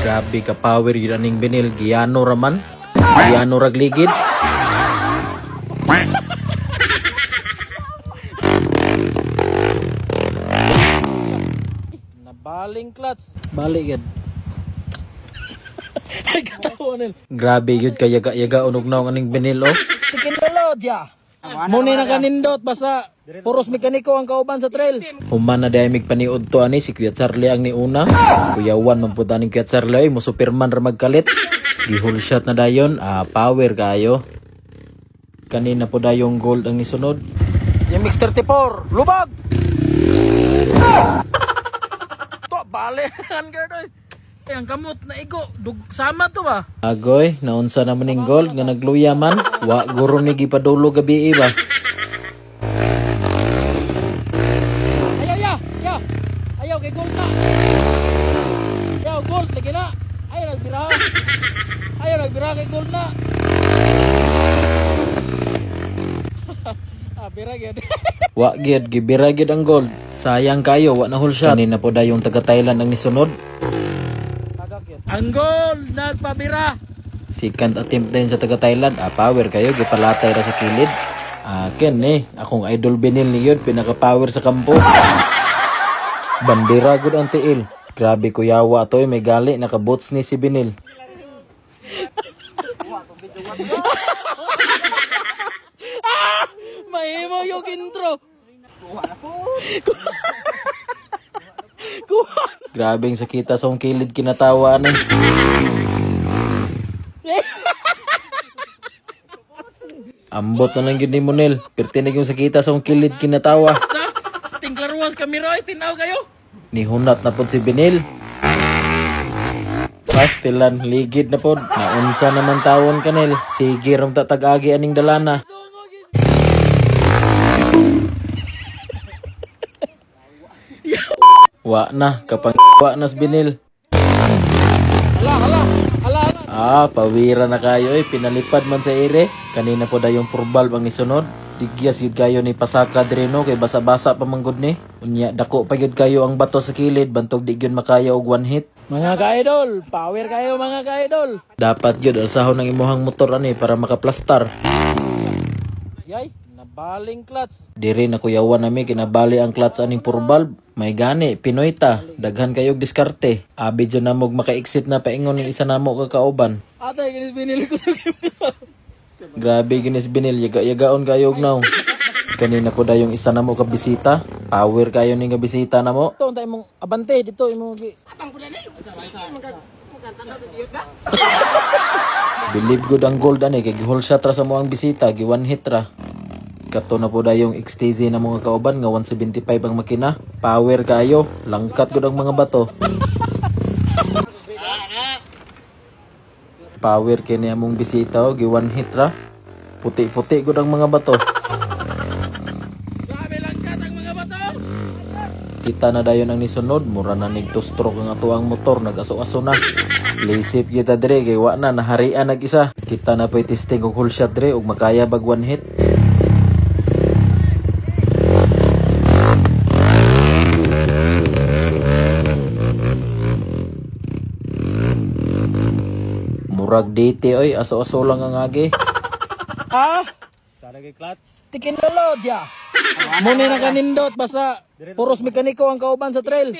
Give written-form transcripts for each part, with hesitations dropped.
Grabe ka power yun aning binil. Giyano raman. Giyano ragligid. Nabaling clutch. Balik yan. Ay katawa nil. Grabe yun ka yaga-yaga unog na aning binil oh. Tikin lolod ya. Muni na kanindot basta puros mekaniko ang kauban sa trail. Human na dahil paniud to ani si Kuya Charlie ang niuna. Kuya Juan mamputa ni Kuya Charlie mo Superman ra magkalit. Gihul shot na dayon, power kayo. Kanina po dayong gold ang nisunod. Yung Mix 34, lubag! To, bale ang girl. Ang kamot na igo, sama to ba? Agoy, naunsa naman yung gold nga nagluya man. Wa guro ni gipadulo gabi ba? Ayaw ya. Ayaw kay gold na. Ayaw gold lagi na. Ayaw nagbira kay gold na. Bira gyud. Wa gyud gibira gyud ang gold. Sayang kayo wa nahul siya. Kanina po dayong taga Thailand ang nisunod. Ang gold nagpabira. Second attempt din sa taga Thailand. Power kayo gipalatay ra sa kilid. Ken akong idol binil ni yun pinaka-power sa kampo. Bandera gud ang tiil. Grabe kuyawa to may gali naka-boots ni si binil. Mahimo yung intro. Grabing sakita sa kilid kinatawa na. Ambot na lang yun ni Monel. Pertinig yung sakita sa kilid kinatawa. Tingklaruas kami roy, tinaw kayo. Nihunat na po si Binil. Pastilan, ligid na po. Naunsa naman tawon kanil. Sige ram tatag-agi aning dalana. Wa na, kapang wa nas Binil. Hala. Pawira na kayo pinalipad man sa ere. Kanina po dayong purbal bang isunod. Digyas yun kayo ni pasaka dreno kay basa-basa pa manggod ni. Unya dako pa yun kayo ang bato sa kilid bantog di yun makaya og one hit. Mga ka-idol, power kayo mga ka-idol. Dapat yun alsahon ng imuhang motor ani para makaplastar. Yay, nabaling clutch. Diri na kuyawan nami kinabali ang clutch aning purbal. May gani, Pinoy ta. Daghan kayog diskarte. Abi dyan na mog maka-exit na paingon ng isa namo kakauban. Atay, ginis binili ko sa Grabe ginis binil, yaga-yagaon kayog now. Kanina po dayong isa namo ka bisita. Power kayo ni nga bisita namo. Ito, untay mong abante, dito imong Atang pula ni. Believe good ang gold ani, kay gihol shot ra sa mo ang bisita, gi one hit ra. Kato na po dayong XTZ na mga kauban nga 175 ang makina. Power kayo, langkat gud ang mga bato. Power kini among bisita gi one hit ra. Puti-puti gud ang mga bato. Grabe langkat ang mga bato. Kita na dayon ang nisunod, mura na nig 2 stroke ang atuang motor, nag-aso-aso na. Lisip kita dire kay wa na naharian nag-isa. Kita na po'y testing og whole shot dire og makaya bag one hit. Murag date oy, aso-aso lang ang agi. Saragi clutch. Tikin lolod ya. Muni na kanindot basta puros mekaniko ang kauban sa trail.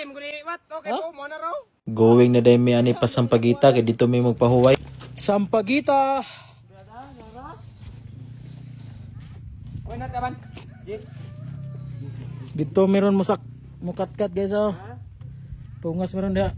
Going na day mi ani pa Sampaguita kay dito may magpahuway. Sampaguita. Dito meron mukat-kat guys oh. Tungas meron dia.